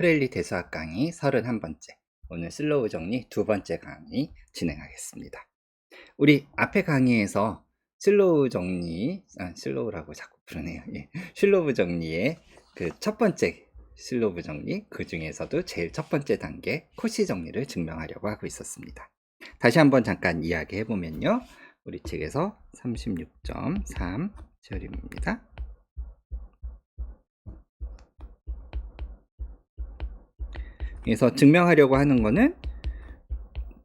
프레일리 대수학 강의 31번째. 오늘 슬로우 정리 두 번째 강의 진행하겠습니다. 우리 앞에 강의에서 슬로우 정리, 슬로우라고 자꾸 부르네요. 슬로우 정리의 그 첫 번째 슬로우 정리, 그 중에서도 제일 첫 번째 단계 코시 정리를 증명하려고 하고 있었습니다. 다시 한번 잠깐 이야기해 보면요. 우리 책에서 36.3 시험입니다. 그래서 증명하려고 하는 거는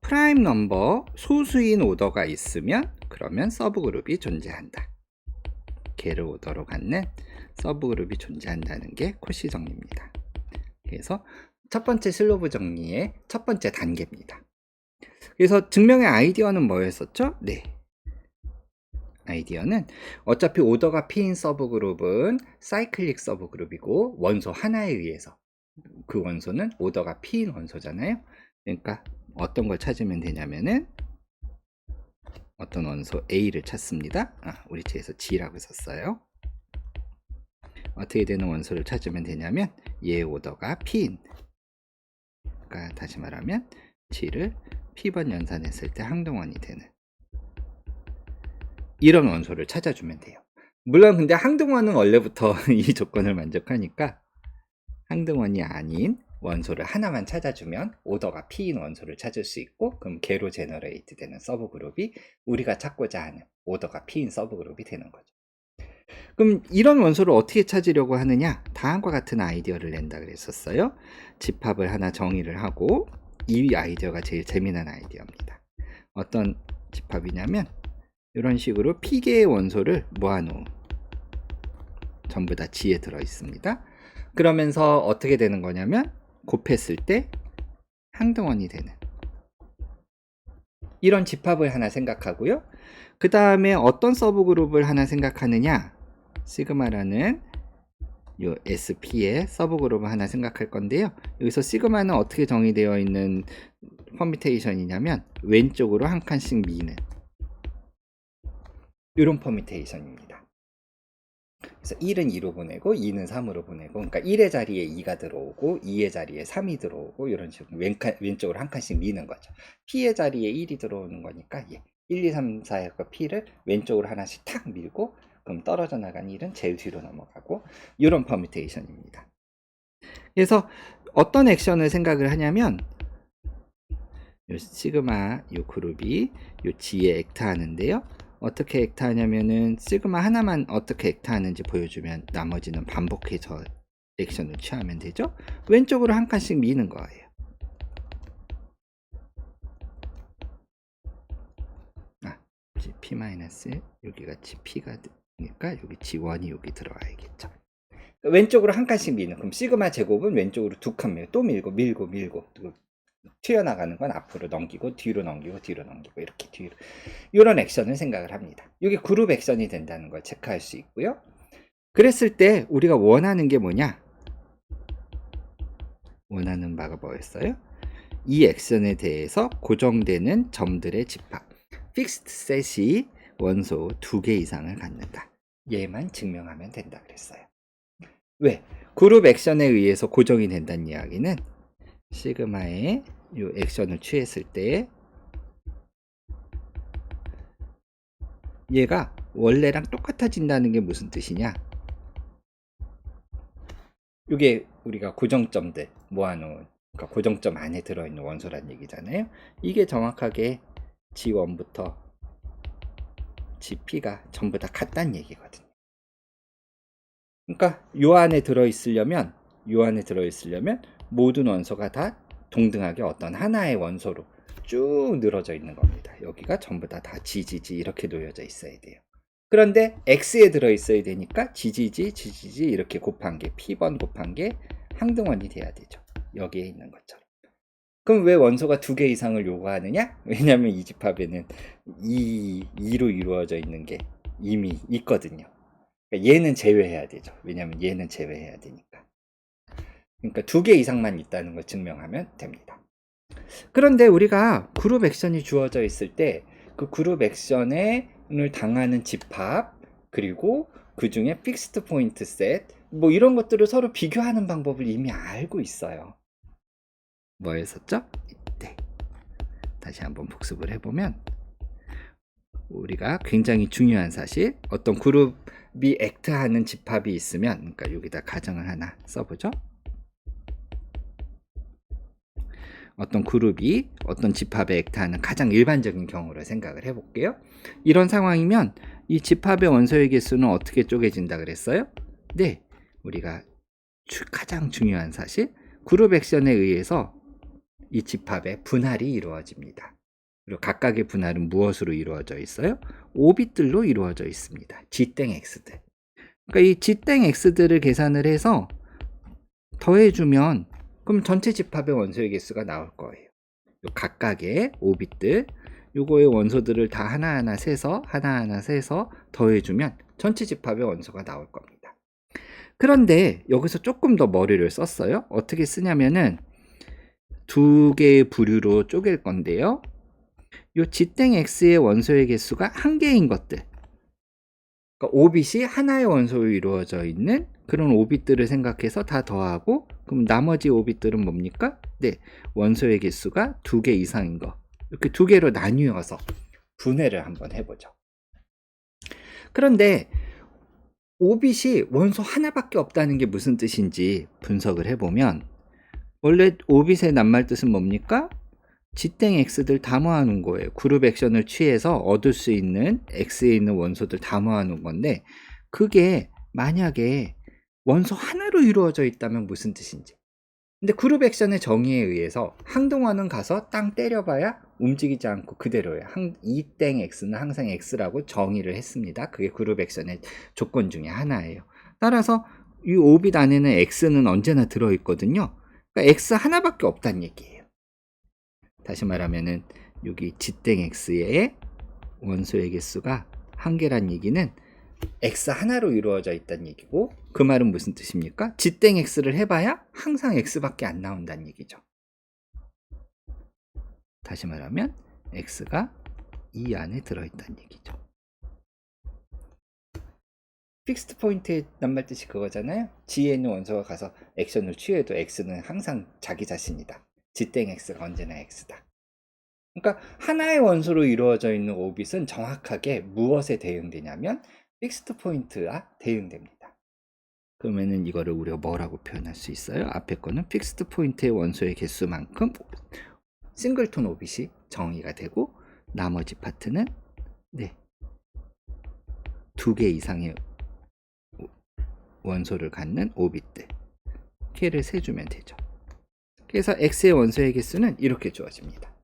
프라임 넘버 소수인 오더가 있으면 그러면 서브그룹이 존재한다. 개를 오더로 갖는 서브그룹이 존재한다는 게 코시 정리입니다. 그래서 첫 번째 슬로브 정리의 첫 번째 단계입니다. 그래서 증명의 아이디어는 뭐였었죠? 네. 아이디어는 어차피 오더가 P인 서브그룹은 사이클릭 서브그룹이고 원소 하나에 의해서 그 원소는 오더가 P인 원소잖아요. 그러니까 어떤 걸 찾으면 되냐면은 어떤 원소 A를 찾습니다. 우리 책에서 G라고 썼어요. 어떻게 되는 원소를 찾으면 되냐면 얘의 오더가 P인, 그러니까 다시 말하면 G를 P번 연산했을 때 항등원이 되는 이런 원소를 찾아주면 돼요. 물론 근데 항등원은 원래부터 이 조건을 만족하니까 항등원이 아닌 원소를 하나만 찾아주면 오더가 P인 원소를 찾을 수 있고, 그럼 개로 제너레이트 되는 서브그룹이 우리가 찾고자 하는 오더가 P인 서브그룹이 되는 거죠. 그럼 이런 원소를 어떻게 찾으려고 하느냐? 다음과 같은 아이디어를 낸다 그랬었어요. 집합을 하나 정의를 하고, 이 아이디어가 제일 재미난 아이디어입니다. 어떤 집합이냐면 이런 식으로 P개의 원소를 모아놓은, 전부 다 G에 들어 있습니다. 그러면서 어떻게 되는 거냐면 곱했을 때 항등원이 되는 이런 집합을 하나 생각하고요. 그 다음에 어떤 서브그룹을 하나 생각하느냐, 시그마라는 요 SP의 서브그룹을 하나 생각할 건데요. 여기서 시그마는 어떻게 정의되어 있는 퍼미테이션이냐면 왼쪽으로 한 칸씩 미는 이런 퍼미테이션입니다. 그래서 1은 2로 보내고 2는 3으로 보내고, 그러니까 1의 자리에 2가 들어오고 2의 자리에 3이 들어오고, 이런 식으로 왼쪽으로 한 칸씩 미는 거죠. P의 자리에 1이 들어오는 거니까 1, 2, 3, 4의 P를 왼쪽으로 하나씩 탁 밀고, 그럼 떨어져 나간 1은 제일 뒤로 넘어가고, 이런 퍼뮤테이션입니다. 그래서 어떤 액션을 생각을 하냐면 요 시그마 요 그룹이 요 G에 액트하는데요. 어떻게 액트하냐면은 시그마 하나만 어떻게 액트하는지 보여주면 나머지는 반복해서 액션을 취하면 되죠. 왼쪽으로 한 칸씩 미는 거예요. P- 여기가 P가 되니까 여기 G1이 여기 들어와야겠죠. 왼쪽으로 한 칸씩 미는, 그럼 시그마 제곱은 왼쪽으로 두 칸 밀고 또 밀고 튀어나가는 건 앞으로 넘기고 뒤로 넘기고 이렇게 뒤로, 이런 액션을 생각을 합니다. 이게 그룹 액션이 된다는 걸 체크할 수 있고요. 그랬을 때 우리가 원하는 게 뭐냐, 원하는 바가 뭐였어요? 이 액션에 대해서 고정되는 점들의 집합, 픽스드 셋이 원소 2개 이상을 갖는다. 얘만 증명하면 된다 그랬어요. 왜? 그룹 액션에 의해서 고정이 된다는 이야기는 시그마의 이 액션을 취했을 때 얘가 원래랑 똑같아진다는 게 무슨 뜻이냐, 이게 우리가 고정점들 모아놓은, 그러니까 고정점 안에 들어있는 원소란 얘기잖아요. 이게 정확하게 G1부터 GP가 전부 다 같다는 얘기거든요. 그러니까 요 안에 들어있으려면 모든 원소가 다 동등하게 어떤 하나의 원소로 쭉 늘어져 있는 겁니다. 여기가 전부 다 GGG 이렇게 놓여져 있어야 돼요. 그런데 X에 들어있어야 되니까 GGG 이렇게 곱한 게 P번 곱한 게 항등원이 돼야 되죠. 여기에 있는 것처럼. 그럼 왜 원소가 2개 이상을 요구하느냐? 왜냐면 이 집합에는 2로 이루어져 있는 게 이미 있거든요. 그러니까 얘는 제외해야 되죠. 왜냐면 얘는 제외해야 되니까. 그러니까 2개 이상만 있다는 걸 증명하면 됩니다. 그런데 우리가 그룹 액션이 주어져 있을 때 그 그룹 액션을 당하는 집합, 그리고 그 중에 픽스드 포인트 셋, 뭐 이런 것들을 서로 비교하는 방법을 이미 알고 있어요. 뭐였었죠? 네. 다시 한번 복습을 해보면 우리가 굉장히 중요한 사실, 어떤 그룹이 액트하는 집합이 있으면, 그러니까 여기다 가정을 하나 써보죠. 어떤 그룹이 어떤 집합에 액트하는 가장 일반적인 경우를 생각을 해볼게요. 이런 상황이면 이 집합의 원소의 개수는 어떻게 쪼개진다 그랬어요? 네, 우리가 가장 중요한 사실, 그룹 액션에 의해서 이 집합의 분할이 이루어집니다. 그리고 각각의 분할은 무엇으로 이루어져 있어요? 오빗들로 이루어져 있습니다. G'X들. 그러니까 이 G'X들을 계산을 해서 더해주면 그럼 전체 집합의 원소의 개수가 나올 거예요. 각각의 오빗들, 요거의 원소들을 다 하나하나 세서 더해주면 전체 집합의 원소가 나올 겁니다. 그런데 여기서 조금 더 머리를 썼어요. 어떻게 쓰냐면은 두 개의 부류로 쪼갤 건데요. 요 G'X의 원소의 개수가 한 개인 것들, 그러니까 오빗이 하나의 원소로 이루어져 있는 그런 오빗들을 생각해서 다 더하고, 그럼 나머지 오빗들은 뭡니까? 네, 원소의 개수가 2개 이상인 거, 이렇게 2개로 나뉘어서 분해를 한번 해보죠. 그런데 오빗이 원소 하나밖에 없다는 게 무슨 뜻인지 분석을 해보면, 원래 오빗의 낱말 뜻은 뭡니까? G'X들 다 모아놓은 거예요. 그룹 액션을 취해서 얻을 수 있는 X에 있는 원소들 다 모아놓은 건데, 그게 만약에 원소 하나로 이루어져 있다면 무슨 뜻인지. 근데 그룹 액션의 정의에 의해서 항등원은 가서 땅 때려봐야 움직이지 않고 그대로예요. 이 땡 X는 항상 X라고 정의를 했습니다. 그게 그룹 액션의 조건 중에 하나예요. 따라서 이 오빗 안에는 X는 언제나 들어있거든요. 그러니까 X 하나밖에 없다는 얘기예요. 다시 말하면은 여기 G'X의 원소의 개수가 한 개란 얘기는 X 하나로 이루어져 있다는 얘기고, 그 말은 무슨 뜻입니까? G'X를 해봐야 항상 X밖에 안 나온다는 얘기죠. 다시 말하면 X가 이 안에 들어있다는 얘기죠. 픽스트 포인트의 낱말 뜻이 그거잖아요. G에 있는 원소가 가서 액션을 취해도 X는 항상 자기 자신이다. G'X가 언제나 X다. 그러니까 하나의 원소로 이루어져 있는 오빗은 정확하게 무엇에 대응되냐면 픽스트 포인트와 대응됩니다. 그러면은 이거를 우리가 뭐라고 표현할 수 있어요? 앞에 거는 픽스트 포인트의 원소의 개수만큼 싱글톤 오빗이 정의가 되고, 나머지 파트는 네, 2개 이상의 원소를 갖는 오빗들, K를 세주면 되죠. 그래서 X의 원소의 개수는 이렇게 주어집니다.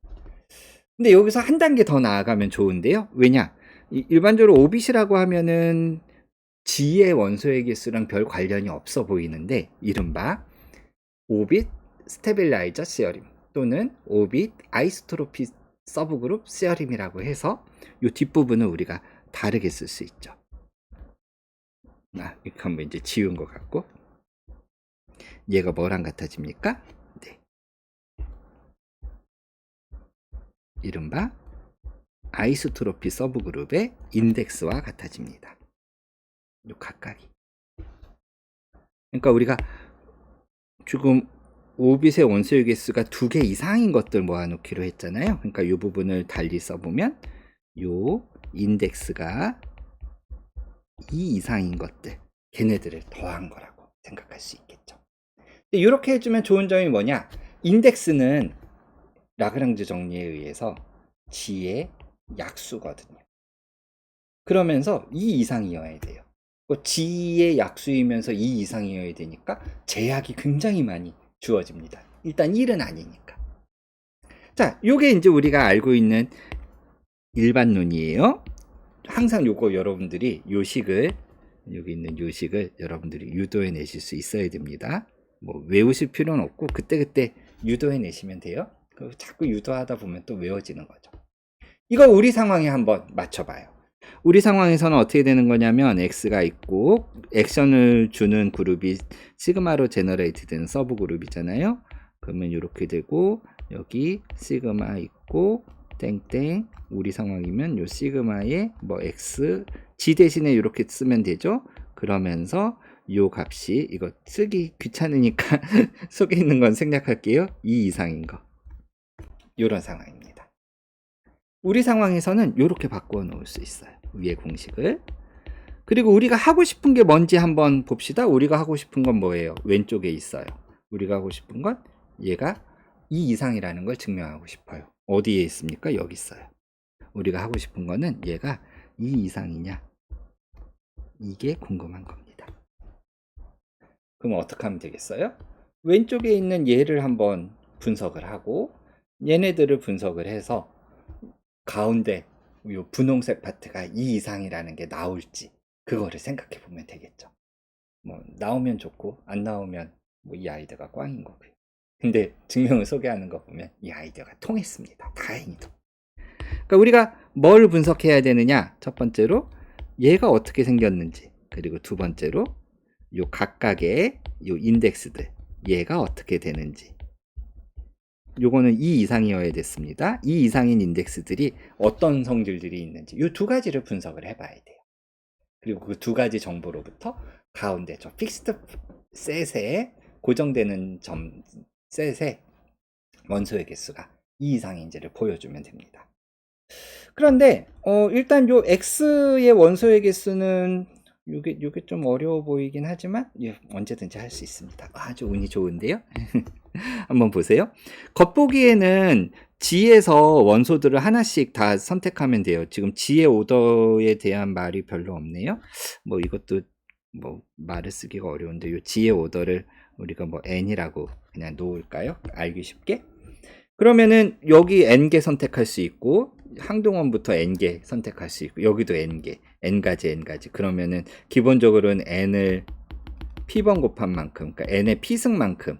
근데 여기서 한 단계 더 나아가면 좋은데요. 왜냐? 일반적으로 오빗이라고 하면은 G의 원소의 개수랑 별 관련이 없어 보이는데, 이른바 오빗 스테빌라이저 시어림 또는 오빗 아이소트로피 서브그룹 시어림이라고 해서 이 뒷부분을 우리가 다르게 쓸 수 있죠. 이렇게 하면 이제 지운 것 같고, 얘가 뭐랑 같아집니까? 네. 이른바 아이소트로피 서브그룹의 인덱스와 같아집니다. 요 각각이. 그러니까 우리가 지금 오빗의 원소의 개수가 2개 이상인 것들 모아놓기로 했잖아요. 그러니까 이 부분을 달리 써보면 요 인덱스가 2 이상인 것들, 걔네들을 더한 거라고 생각할 수 있겠죠. 이렇게 해주면 좋은 점이 뭐냐? 인덱스는 라그랑지 정리에 의해서 G의 약수거든요. 그러면서 2 이상이어야 돼요. G의 약수이면서 2 이상이어야 되니까 제약이 굉장히 많이 주어집니다. 일단 1은 아니니까. 자, 요게 이제 우리가 알고 있는 일반론이에요. 항상 요거 여러분들이 요식을, 여기 있는 요식을 여러분들이 유도해 내실 수 있어야 됩니다. 뭐 외우실 필요는 없고 그때그때 유도해 내시면 돼요. 자꾸 유도하다 보면 또 외워지는 거죠. 이걸 우리 상황에 한번 맞춰봐요. 우리 상황에서는 어떻게 되는 거냐면 X가 있고 액션을 주는 그룹이 시그마로 제너레이트 되는 서브 그룹이잖아요. 그러면 이렇게 되고 여기 시그마 있고 땡땡, 우리 상황이면 요 시그마에 뭐 X, G 대신에 이렇게 쓰면 되죠. 그러면서 요 값이 이거 쓰기 귀찮으니까 속에 있는 건 생략할게요. 2 이상인 거. 요런 상황입니다. 우리 상황에서는 요렇게 바꾸어 놓을 수 있어요. 위의 공식을. 그리고 우리가 하고 싶은 게 뭔지 한번 봅시다. 우리가 하고 싶은 건 뭐예요? 왼쪽에 있어요. 우리가 하고 싶은 건 얘가 2 이상이라는 걸 증명하고 싶어요. 어디에 있습니까? 여기 있어요. 우리가 하고 싶은 거는 얘가 2 이상이냐, 이게 궁금한 겁니다. 그럼 어떻게 하면 되겠어요? 왼쪽에 있는 얘를 한번 분석을 하고 얘네들을 분석을 해서 가운데 요 분홍색 파트가 2 이상이라는 게 나올지 그거를 생각해 보면 되겠죠. 뭐 나오면 좋고 안 나오면 뭐 이 아이디어가 꽝인 거고요. 근데 증명을 소개하는 거 보면 이 아이디어가 통했습니다. 다행히도. 그러니까 우리가 뭘 분석해야 되느냐? 첫 번째로 얘가 어떻게 생겼는지, 그리고 두 번째로 요 각각의 요 인덱스들 얘가 어떻게 되는지. 요거는 2 이상이어야 됐습니다. 2 이상인 인덱스들이 어떤 성질들이 있는지 요 두 가지를 분석을 해봐야 돼요. 그리고 그 두 가지 정보로부터 가운데 저 픽스드 셋에 고정되는 점 셋의 원소의 개수가 2 이상인지를 보여주면 됩니다. 그런데 일단 요 x의 원소의 개수는 요게 좀 어려워 보이긴 하지만 예, 언제든지 할 수 있습니다. 아주 운이 좋은데요. 한번 보세요. 겉보기에는 G에서 원소들을 하나씩 다 선택하면 돼요. 지금 G의 오더에 대한 말이 별로 없네요. 뭐 이것도 뭐 말을 쓰기가 어려운데 요 G의 오더를 우리가 뭐 n이라고 그냥 놓을까요? 알기 쉽게. 그러면은 여기 n개 선택할 수 있고 항동원부터 n개 선택할 수 있고 여기도 n개, n가지. 그러면은 기본적으로는 n을 p번 곱한 만큼, 그러니까 n의 p승만큼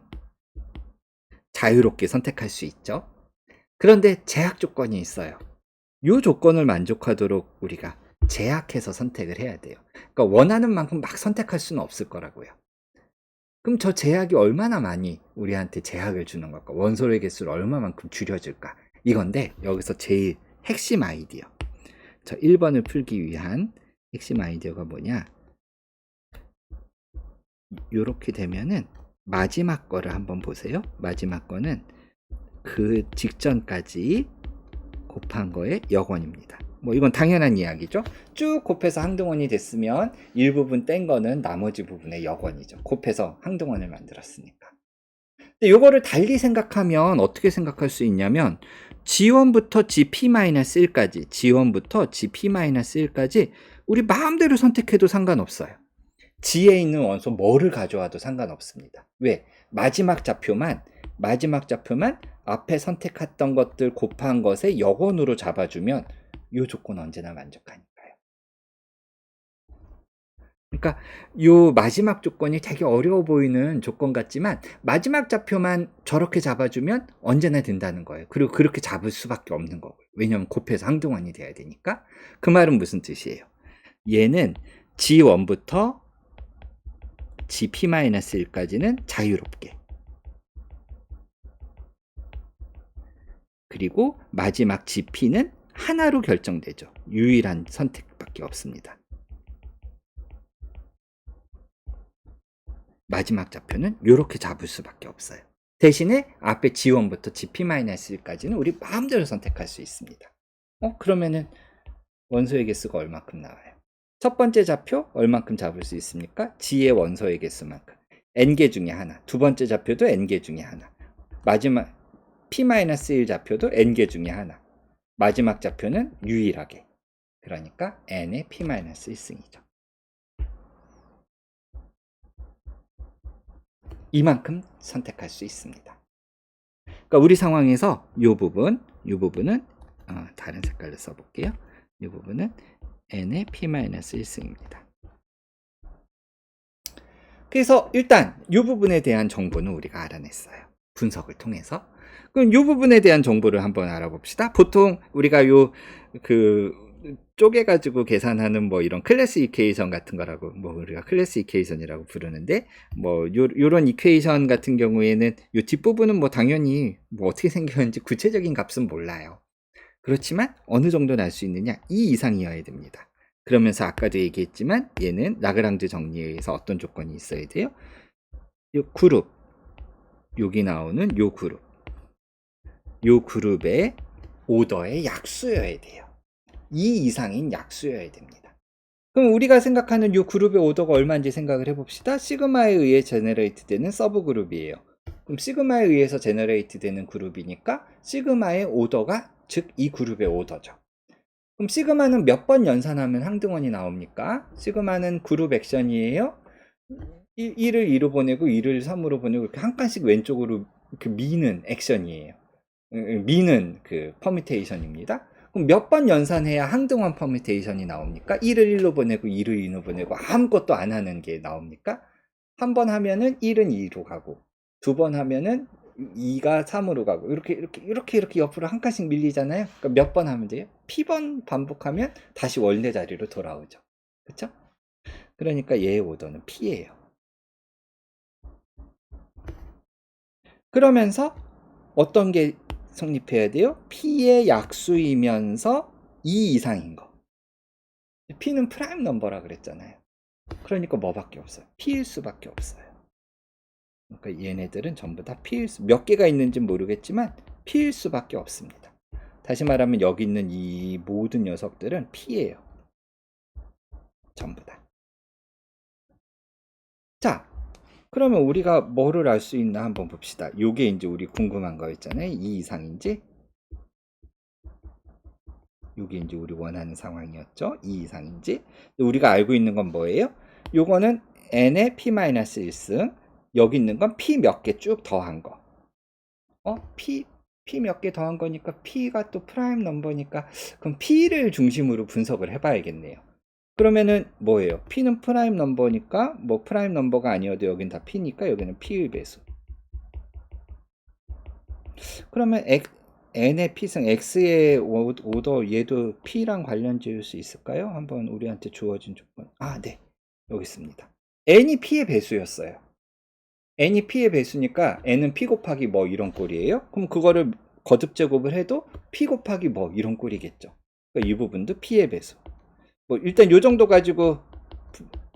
자유롭게 선택할 수 있죠. 그런데 제약 조건이 있어요. 이 조건을 만족하도록 우리가 제약해서 선택을 해야 돼요. 그러니까 원하는 만큼 막 선택할 수는 없을 거라고요. 그럼 저 제약이 얼마나 많이 우리한테 제약을 주는 걸까? 원소의 개수를 얼마만큼 줄여줄까? 이건데 여기서 제일 핵심 아이디어, 저 1번을 풀기 위한 핵심 아이디어가 뭐냐? 이렇게 되면은 마지막 거를 한번 보세요. 마지막 거는 그 직전까지 곱한 거의 역원입니다. 뭐 이건 당연한 이야기죠. 쭉 곱해서 항등원이 됐으면 일부분 뗀 거는 나머지 부분의 역원이죠. 곱해서 항등원을 만들었으니까. 근데 요거를 달리 생각하면 어떻게 생각할 수 있냐면 G1부터 Gp-1까지 G1부터 Gp-1까지 우리 마음대로 선택해도 상관없어요. G에 있는 원소 뭐를 가져와도 상관없습니다. 왜? 마지막 좌표만 앞에 선택했던 것들 곱한 것의 역원으로 잡아주면 이 조건 언제나 만족하니까요. 그러니까 이 마지막 조건이 되게 어려워 보이는 조건 같지만 마지막 좌표만 저렇게 잡아주면 언제나 된다는 거예요. 그리고 그렇게 잡을 수밖에 없는 거고요. 왜냐하면 곱해서 항등원이 돼야 되니까. 그 말은 무슨 뜻이에요? 얘는 G1부터 Gp-1까지는 자유롭게, 그리고 마지막 Gp는 하나로 결정되죠. 유일한 선택밖에 없습니다. 마지막 좌표는 이렇게 잡을 수밖에 없어요. 대신에 앞에 G1부터 Gp-1까지는 우리 마음대로 선택할 수 있습니다. 그러면은 원소의 개수가 얼마큼 나와요? 첫 번째 좌표 얼마큼 잡을 수 있습니까? G의 원소의 개수만큼. n개 중에 하나. 두 번째 좌표도 n개 중에 하나. 마지막 p-1 좌표도 n개 중에 하나. 마지막 좌표는 유일하게. 그러니까 n의 p-1승이죠. 이만큼 선택할 수 있습니다. 그러니까 우리 상황에서 이 부분은 다른 색깔로 써볼게요. 이 부분은 n의 p-1승입니다. 그래서 일단 이 부분에 대한 정보는 우리가 알아냈어요. 분석을 통해서. 그럼 이 부분에 대한 정보를 한번 알아봅시다. 보통 우리가 쪼개가지고 계산하는 뭐 이런 클래스 이퀘이션 같은 거라고, 뭐 우리가 클래스 이퀘이션이라고 부르는데, 뭐 요런 이퀘이션 같은 경우에는 요 뒷부분은 뭐 당연히 뭐 어떻게 생겼는지 구체적인 값은 몰라요. 그렇지만 어느 정도는 알 수 있느냐? 2 이상이어야 됩니다. 그러면서 아까도 얘기했지만 얘는 라그랑즈 정리에 의해서 어떤 조건이 있어야 돼요? 요 그룹, 여기 나오는 요 그룹의 오더의 약수여야 돼요. 2 이상인 약수여야 됩니다. 그럼 우리가 생각하는 요 그룹의 오더가 얼마인지 생각을 해봅시다. 시그마에 의해 제너레이트 되는 서브 그룹이에요. 그럼 시그마에 의해서 제너레이트 되는 그룹이니까 시그마의 오더가 즉 이 그룹의 오더죠. 그럼 시그마는 몇 번 연산하면 항등원이 나옵니까? 시그마는 그룹 액션이에요. 1을 2로 보내고 2를 3으로 보내고 이렇게 한 칸씩 왼쪽으로 그 미는 액션이에요. 미는 그 퍼뮤테이션입니다. 그럼 몇 번 연산해야 항등원 퍼뮤테이션이 나옵니까? 1을 1로 보내고 2를 2로 보내고 아무것도 안 하는 게 나옵니까? 한 번 하면은 1은 2로 가고 두 번 하면은 2가 3으로 가고 이렇게 옆으로 한 칸씩 밀리잖아요. 그러니까 몇 번 하면 돼요? P번 반복하면 다시 원래 자리로 돌아오죠. 그렇죠? 그러니까 얘의 오더는 P예요. 그러면서 어떤 게 성립해야 돼요? P의 약수이면서 2 이상인 거. P는 프라임 넘버라 그랬잖아요. 그러니까 뭐밖에 없어요? P일 수밖에 없어요. 그러니까 얘네들은 전부 다 P일 수, 몇 개가 있는지 모르겠지만 P일 수밖에 없습니다. 다시 말하면 여기 있는 이 모든 녀석들은 P예요. 전부 다. 자, 그러면 우리가 뭐를 알 수 있나 한번 봅시다. 요게 이제 우리 궁금한 거 있잖아요. 2 이상인지 요게 이제 우리 원하는 상황이었죠. 2 이상인지. 우리가 알고 있는 건 뭐예요? 요거는 n의 p-1승, 여기 있는 건 p 몇 개 쭉 더한 거. p 몇 개 더한 거니까 p가 또 프라임 넘버니까 그럼 p를 중심으로 분석을 해봐야겠네요. 그러면은 뭐예요? p는 프라임 넘버니까 뭐 프라임 넘버가 아니어도 여긴 다 p니까 여기는 p의 배수. 그러면 n의 p승 x의 오더 얘도 p랑 관련 지을 수 있을까요? 한번 우리한테 주어진 조건. 네. 여기 있습니다. n이 p의 배수였어요. n이 p의 배수니까 n은 p 곱하기 뭐 이런 꼴이에요. 그럼 그거를 거듭 제곱을 해도 p 곱하기 뭐 이런 꼴이겠죠. 그러니까 이 부분도 p의 배수. 뭐 일단 요 정도 가지고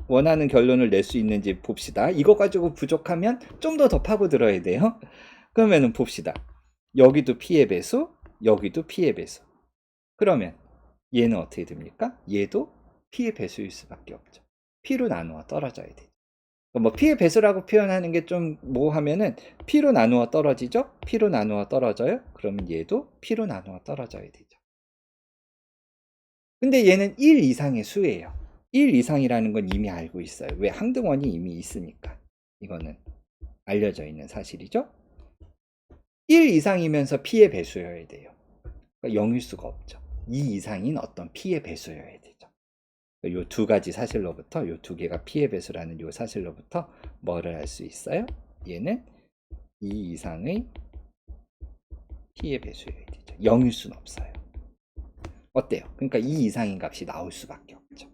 원하는 결론을 낼 수 있는지 봅시다. 이거 가지고 부족하면 좀 더 파고들어야 돼요. 그러면은 봅시다. 여기도 p의 배수, 여기도 p의 배수. 그러면 얘는 어떻게 됩니까? 얘도 p의 배수일 수밖에 없죠. p로 나누어 떨어져야 돼요. 뭐 p의 배수라고 표현하는 게 좀 뭐 하면은 p로 나누어 떨어지죠? p로 나누어 떨어져요? 그러면 얘도 p로 나누어 떨어져야 되죠. 근데 얘는 1 이상의 수예요. 1 이상이라는 건 이미 알고 있어요. 왜? 항등원이 이미 있으니까. 이거는 알려져 있는 사실이죠. 1 이상이면서 p의 배수여야 돼요. 그러니까 0일 수가 없죠. 2 이상인 어떤 p의 배수여야 되죠. 요 두 가지 사실로부터, 요 두 개가 p의 배수라는 요 사실로부터 뭐를 알 수 있어요? 얘는 2 이상의 p의 배수여야 되죠. 0일 수는 없어요. 어때요? 그러니까 2 이상인 값이 나올 수밖에 없죠.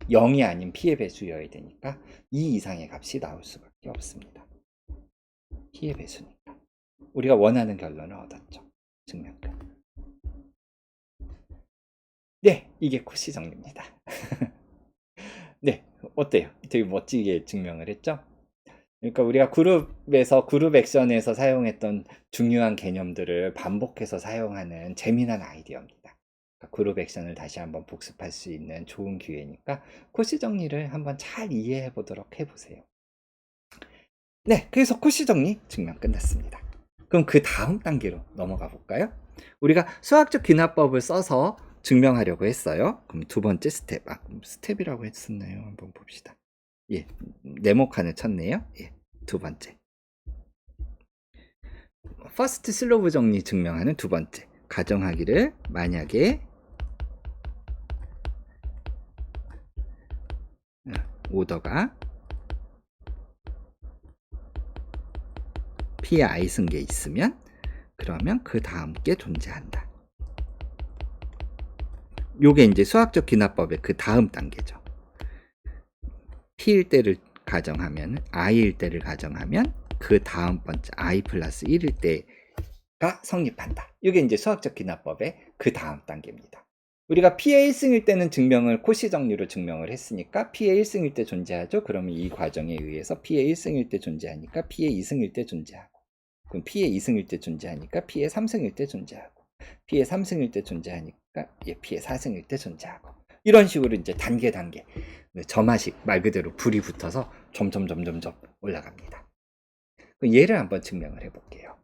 0이 아닌 p의 배수여야 되니까 2 이상의 값이 나올 수밖에 없습니다. p의 배수니까. 우리가 원하는 결론을 얻었죠. 증명값. 네, 이게 코시 정리입니다. 네, 어때요? 되게 멋지게 증명을 했죠? 그러니까 우리가 그룹 액션에서 사용했던 중요한 개념들을 반복해서 사용하는 재미난 아이디어입니다. 그러니까 그룹 액션을 다시 한번 복습할 수 있는 좋은 기회니까 코시 정리를 한번 잘 이해해 보도록 해보세요. 네, 그래서 코시 정리 증명 끝났습니다. 그럼 그 다음 단계로 넘어가 볼까요? 우리가 수학적 귀납법을 써서 증명하려고 했어요. 그럼 두 번째 스텝, 스텝이라고 했었나요? 한번 봅시다. 예, 네모칸을 쳤네요. 예, 두 번째. 퍼스트 슬로브 정리 증명하는 두 번째. 가정하기를 만약에 오더가 P의 i승계 있으면 그러면 그 다음 게 존재한다. 요게 이제 수학적 귀납법의 그 다음 단계죠. P일 때를 가정하면 i일 때를 가정하면 그 다음 번째 i 플러스 1일 때가 성립한다. 이게 이제 수학적 귀납법의 그 다음 단계입니다. 우리가 P의 1승일 때는 증명을 코시 정리로 증명을 했으니까 P의 1승일 때 존재하죠. 그러면 이 과정에 의해서 P의 1승일 때 존재하니까 P의 2승일 때 존재하고, 그럼 P의 2승일 때 존재하니까 P의 3승일 때 존재하고, P의 3승일 때 존재하니까 P의 4승일 때 존재하고, 이런 식으로 이제 단계 점화식, 말 그대로 불이 붙어서 점점 올라갑니다. 얘를 한번 증명을 해볼게요.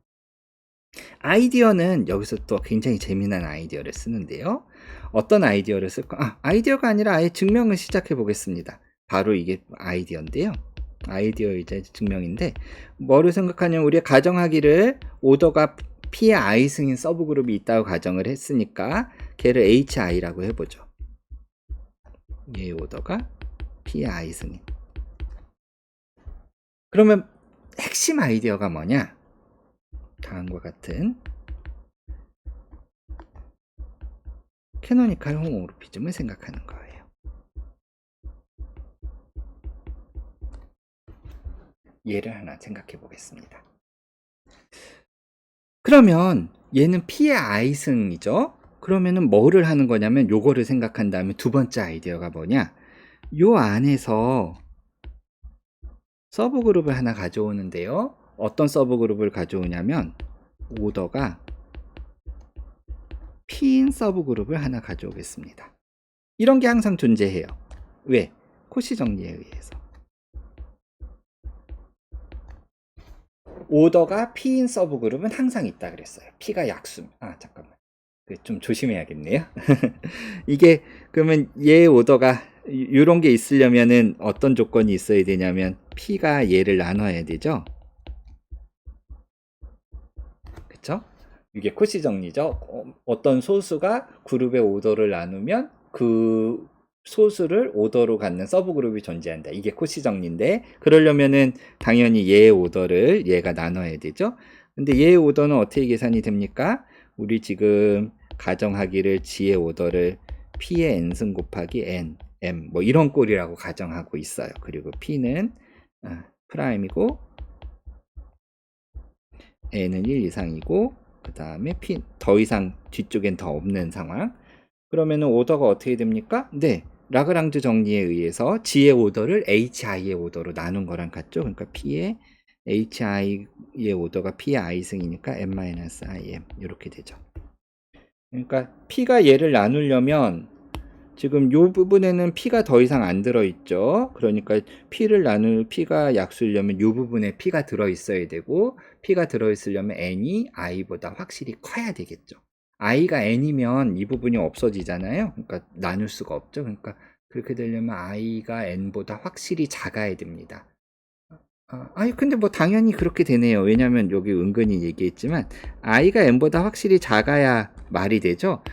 아이디어는 여기서 또 굉장히 재미난 아이디어를 쓰는데요. 어떤 아이디어를 쓸까? 아이디어가 아니라 아예 증명을 시작해 보겠습니다. 바로 이게 아이디어인데요. 아이디어이자 증명인데, 뭐를 생각하냐면 우리가 가정하기를 오더가 P의 I승인 서브그룹이 있다고 가정을 했으니까 걔를 HI라고 해보죠. 얘 오더가 P의 I승인. 그러면 핵심 아이디어가 뭐냐? 다음과 같은 캐노니컬 호모모르피즘을 생각하는 거예요. 얘를 하나 생각해 보겠습니다. 그러면 얘는 P의 I승이죠. 그러면은 뭐를 하는 거냐면 요거를 생각한 다음에 두 번째 아이디어가 뭐냐? 요 안에서 서브그룹을 하나 가져오는데요. 어떤 서브그룹을 가져오냐면 오더가 P인 서브그룹을 하나 가져오겠습니다. 이런 게 항상 존재해요. 왜? 코시 정리에 의해서. 오더가 P인 서브그룹은 항상 있다 그랬어요. P가 약수. 잠깐만. 좀 조심해야겠네요. 이게 그러면 얘 오더가 이런 게 있으려면은 어떤 조건이 있어야 되냐면 P가 얘를 나눠야 되죠. 그쵸? 이게 코시 정리죠. 어떤 소수가 그룹의 오더를 나누면 그 소수를 오더로 갖는 서브그룹이 존재한다. 이게 코시 정리인데, 그러려면은 당연히 얘의 오더를 얘가 나눠야 되죠. 근데 얘의 오더는 어떻게 계산이 됩니까? 우리 지금 가정하기를 G의 오더를 P의 n승 곱하기 n, m 뭐 이런 꼴이라고 가정하고 있어요. 그리고 P는 프라임이고 n은 1 이상이고 그 다음에 P 더 이상 뒤쪽엔 더 없는 상황. 그러면은 오더가 어떻게 됩니까? 네, 라그랑주 정리에 의해서 G의 오더를 HI의 오더로 나눈 거랑 같죠. 그러니까 P의 HI의 오더가 P의 I승이니까 n-im 이렇게 되죠. 그러니까 P가 얘를 나누려면 지금 이 부분에는 P가 더 이상 안 들어있죠. 그러니까 P가 약수려면 이 부분에 P가 들어있어야 되고, P가 들어있으려면 N이 I보다 확실히 커야 되겠죠. I가 N이면 이 부분이 없어지잖아요. 그러니까 나눌 수가 없죠. 그러니까 그렇게 되려면 I가 N보다 확실히 작아야 됩니다. 근데 뭐 당연히 그렇게 되네요. 왜냐면 여기 은근히 얘기했지만 I가 N보다 확실히 작아야 말이 되죠.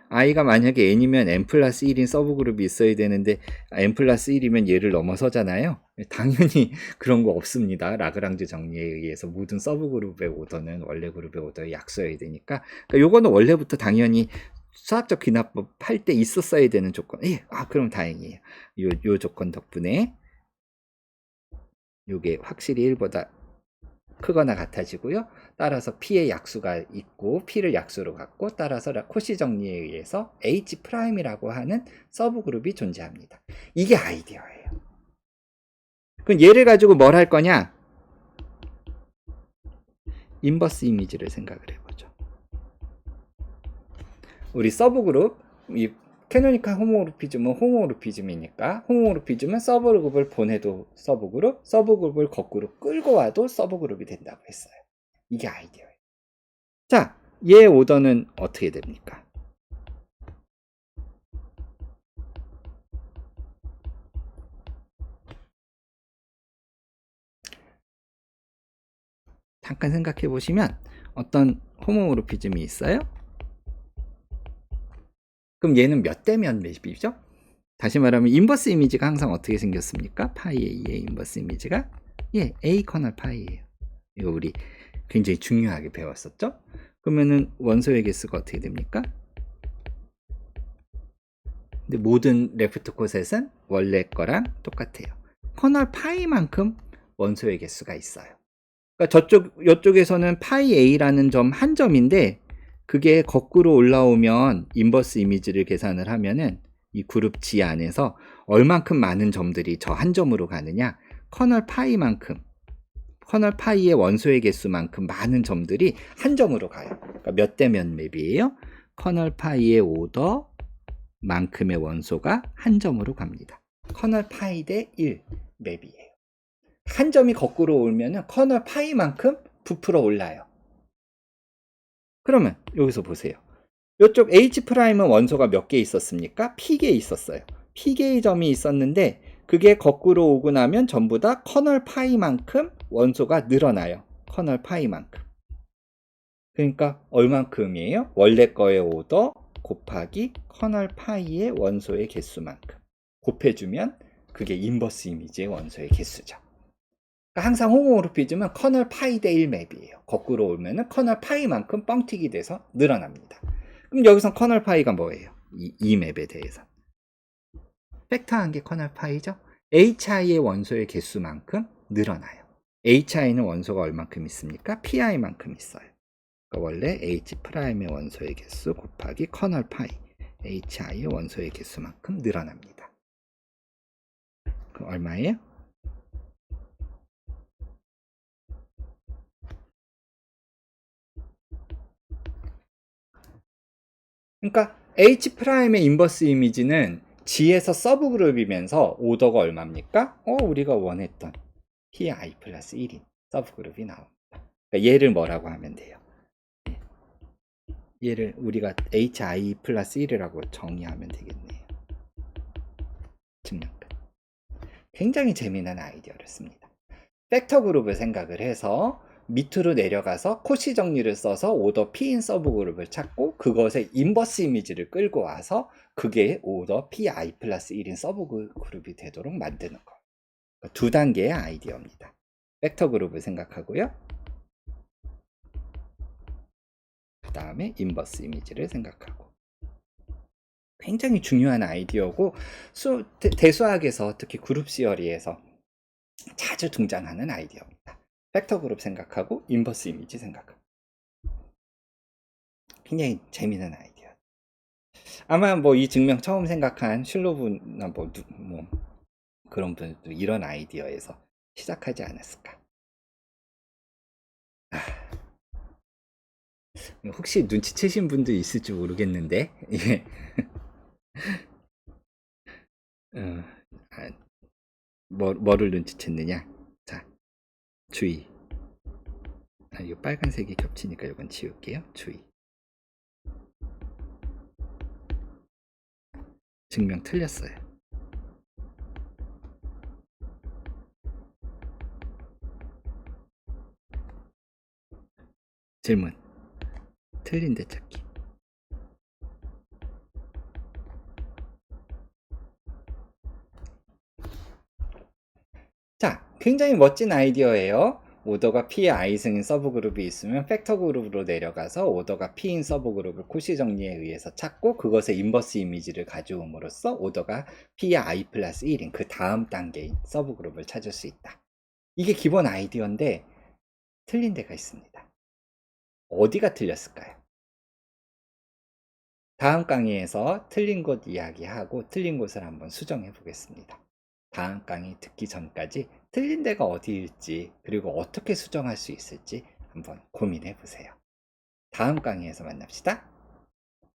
I가 만약에 N이면 N 플러스 1인 서브그룹이 있어야 되는데 N 플러스 1이면 얘를 넘어서잖아요. 당연히 그런 거 없습니다. 라그랑주 정리에 의해서 모든 서브그룹의 오더는 원래 그룹의 오더에 약수여야 되니까. 그러니까 요거는 원래부터 당연히 수학적 귀납법 할 때 있었어야 되는 조건. 그럼 다행이에요. 요 조건 덕분에 요게 확실히 1보다 크거나 같아지고요. 따라서 P의 약수가 있고 P를 약수로 갖고, 따라서 코시 정리에 의해서 H'이라고 하는 서브그룹이 존재합니다. 이게 아이디어예요. 그럼 얘를 가지고 뭘 할 거냐? 인버스 이미지를 생각을 해보죠. 우리 서브그룹, 이 캐노니컬 호모모르피즘은 호모모르피즘이니까 호모모르피즘은 서브그룹을 보내도 서브그룹을 거꾸로 끌고 와도 서브그룹이 된다고 했어요. 이게 아이디어예요. 자, 얘 오더는 어떻게 됩니까? 잠깐 생각해 보시면 어떤 호모모르피즘이 있어요? 그럼 얘는 몇 대 몇 맵이죠? 다시 말하면 인버스 이미지가 항상 어떻게 생겼습니까? 파이 A의 인버스 이미지가 A 커널 파이예요. 이거 우리 굉장히 중요하게 배웠었죠? 그러면은 원소의 개수가 어떻게 됩니까? 근데 모든 레프트 코셋은 원래 거랑 똑같아요. 커널 파이만큼 원소의 개수가 있어요. 그러니까 이쪽에서는 파이 A라는 점 한 점인데 그게 거꾸로 올라오면 인버스 이미지를 계산을 하면은 이 그룹 G 안에서 얼만큼 많은 점들이 저 한 점으로 가느냐, 커널 파이만큼, 커널 파이의 원소의 개수만큼 많은 점들이 한 점으로 가요. 그러니까 몇 대 몇 맵이에요? 커널 파이의 오더만큼의 원소가 한 점으로 갑니다. 커널 파이 대 1 맵이에요. 한 점이 거꾸로 오면은 커널 파이만큼 부풀어 올라요. 그러면 여기서 보세요. 이쪽 H'은 원소가 몇 개 있었습니까? P개 있었어요. P개의 점이 있었는데 그게 거꾸로 오고 나면 전부 다 커널 파이만큼 원소가 늘어나요. 커널 파이만큼. 그러니까 얼만큼이에요? 원래 거의 오더 곱하기 커널 파이의 원소의 개수만큼. 곱해주면 그게 인버스 이미지의 원소의 개수죠. 그러니까 항상 호모모르피즘은 커널 파이 대 1 맵이에요. 거꾸로 오면은 커널 파이만큼 뻥튀기 돼서 늘어납니다. 그럼 여기서 커널 파이가 뭐예요? 이 맵에 대해서. 팩터한 게 커널 파이죠? HI의 원소의 개수만큼 늘어나요. HI는 원소가 얼만큼 있습니까? PI만큼 있어요. 그러니까 원래 H'의 원소의 개수 곱하기 커널 파이, HI의 원소의 개수만큼 늘어납니다. 그럼 얼마예요? 그러니까 H'의 인버스 이미지는 G에서 서브그룹이면서 오더가 얼마입니까? 우리가 원했던 PI 플러스 1인 서브그룹이 나옵니다. 그러니까 얘를 뭐라고 하면 돼요? 얘를 우리가 HI 플러스 1이라고 정의하면 되겠네요. 증명 끝. 굉장히 재미난 아이디어를 씁니다. 팩터 그룹을 생각을 해서 밑으로 내려가서 코시 정리를 써서 오더 P인 서브그룹을 찾고 그것의 인버스 이미지를 끌고 와서 그게 오더 PI 플러스 1인 서브그룹이 되도록 만드는 거. 두 단계의 아이디어입니다. 팩터 그룹을 생각하고요. 그 다음에 인버스 이미지를 생각하고. 굉장히 중요한 아이디어고 대수학에서 특히 그룹 시어리에서 자주 등장하는 아이디어입니다. 팩터 그룹 생각하고 인버스 이미지 생각하고. 굉장히 재미있는 아이디어. 아마 뭐 이 증명 처음 생각한 실로브나 뭐 그런 분들도 이런 아이디어에서 시작하지 않았을까. 혹시 눈치채신 분도 있을지 모르겠는데 예. 뭐를 눈치챘느냐? 자, 주의. 이거 빨간색이 겹치니까 이건 지울게요. 주의. 증명 틀렸어요. 질문. 틀린 데 찾기. 자, 굉장히 멋진 아이디어예요. 오더가 P의 I승인 서브그룹이 있으면 팩터 그룹으로 내려가서 오더가 P인 서브그룹을 코시 정리에 의해서 찾고 그것의 인버스 이미지를 가져옴으로써 오더가 P의 I 플러스 1인 그 다음 단계인 서브그룹을 찾을 수 있다. 이게 기본 아이디어인데 틀린 데가 있습니다. 어디가 틀렸을까요? 다음 강의에서 틀린 곳 이야기하고 틀린 곳을 한번 수정해 보겠습니다. 다음 강의 듣기 전까지 틀린 데가 어디일지 그리고 어떻게 수정할 수 있을지 한번 고민해 보세요. 다음 강의에서 만납시다.